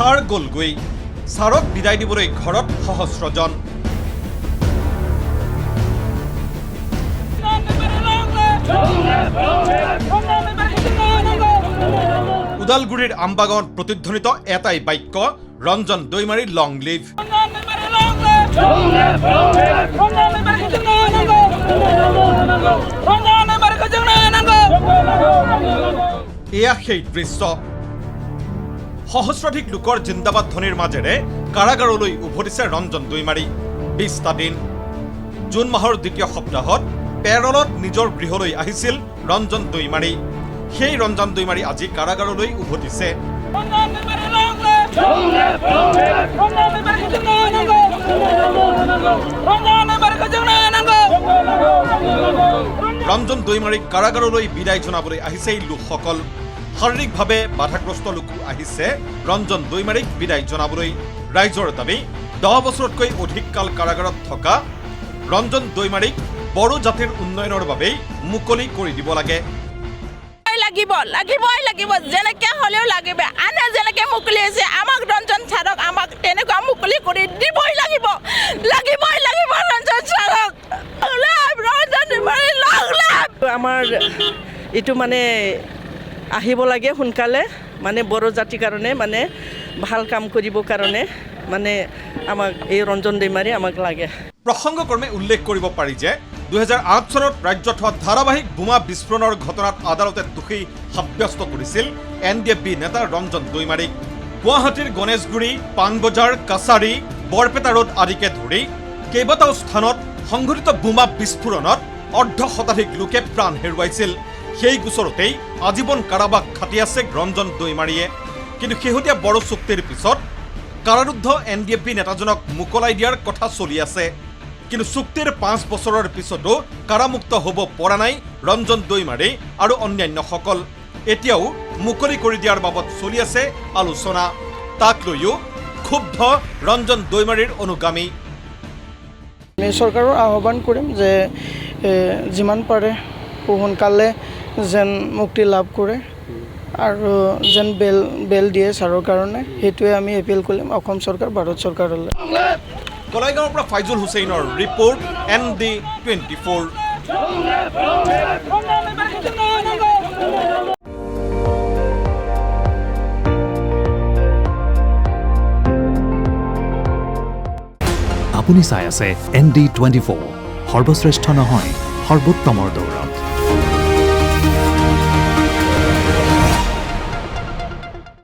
sir গ'লগৈ ছাৰক বিদায় দিবলৈ ঘৰত সহস্ৰজন উদালগুৰিৰ আমবাগানত প্ৰতিধ্বনিত এটাই বাক্য ৰঞ্জন দৈমাৰী লং লিভ এয়া সেই দৃশ্য সহস্ৰাধিক লোকৰ জিন্দাবাদ ধ্বনিৰ মাজেৰে কাৰাগাৰলৈ উভতিছে ৰঞ্জন দৈমাৰী 20টা দিন জুন মাহৰ দ্বিতীয় সপ্তাহত পেৰলত নিজৰ গৃহলৈ আহিছিল ৰঞ্জন দৈমাৰী সেই ৰঞ্জন দৈমাৰী আজি কাৰাগাৰলৈ উভতিছে ৰঞ্জন দৈমাৰীক কাৰাগাৰলৈ বিদায় জনাবলৈ আহিছে এই লোকসকল শাৰীৰিকভাৱে বাধাগ্ৰস্ত লোকো আহিছে ৰঞ্জন দৈমাৰীক বিদায় জনাবলৈ ৰাইজৰ দাবী 10 বছৰতকৈ অধিক কাল কাৰাগাৰত থকা ৰঞ্জন দৈমাৰীক বড়ো জাতিৰ উন্নয়নৰ বাবে মুকলি কৰি দিব লাগে লাগিব যেনেকে হলেও লাগিব আনে যেনেকে মুকলি আছে আমাক ৰঞ্জন ছাৰক আমাক তেনেকুৱা মুকলি কৰি দিবই লাগিব ৰঞ্জন ছাৰক আমাৰ এইটো মানে আহিব লাগে সোনকালে মানে বড়ো জাতিৰ কাৰণে মানে ভাল কাম কৰিবৰ কাৰণে মানে আমাক এই ৰঞ্জন দৈমাৰী আমাক লাগে প্ৰসংগক্ৰমে উল্লেখ কৰিব পাৰি যে 2008 চনত ৰাজ্যত হোৱা ধাৰাবাহিক বোমা বিস্ফোৰণৰ ঘটনাত আদালতে দোষী সাব্যস্ত কৰিছিল এনডিএফবি নেতা ৰঞ্জন দৈমাৰীক গুৱাহাটীৰ গণেশগুৰি পাণবজাৰ কাছাৰী বৰপেটা ৰোড আদিকে ধৰি কেইবাটাও স্থানত সংঘটিত বোমা বিস্ফোৰণত অৰ্ধশতাধিক লোকে প্ৰাণ হেৰুৱাইছিল সেই গোচৰতেই আজীৱন কাৰাবাস খাটি আছে ৰঞ্জন দৈমাৰীয়ে কিন্তু শেহতীয়া বড়ো চুক্তিৰ পিছত কাৰাৰুদ্ধ এনডিএফবি নেতাজনক মুকলাই দিয়াৰ কথা চলি আছে কিন্তু চুক্তিৰ 5 বছৰৰ পিছতো কাৰামুক্ত হ'ব পৰা নাই ৰঞ্জন দৈমাৰী আৰু অন্যান্যসকল এতিয়াও মুকলি কৰি দিয়াৰ বাবদ চলি আছে আলোচনা তাক লৈও ক্ষুব্ধ ৰঞ্জন দৈমাৰীৰ অনুগামী আমি চৰকাৰৰ আহ্বান কৰিম যে যিমান পাৰে সোনকালে যেন মুক্তি লাভ কৰে আৰু যেন বেল দিয়ে ছাৰৰ কাৰণে সেইটোৱে আমি এপিল কৰিম অসম চৰকাৰ ভাৰত চৰকাৰলৈ কলাইগাঁৱৰ পৰা ফাইজুল হুছেইনৰ ৰিপৰ্ট ND24 আপুনি চাই আছে ND24 সৰ্বশ্ৰেষ্ঠ নহয় সৰ্বোত্তমৰ দৌৰা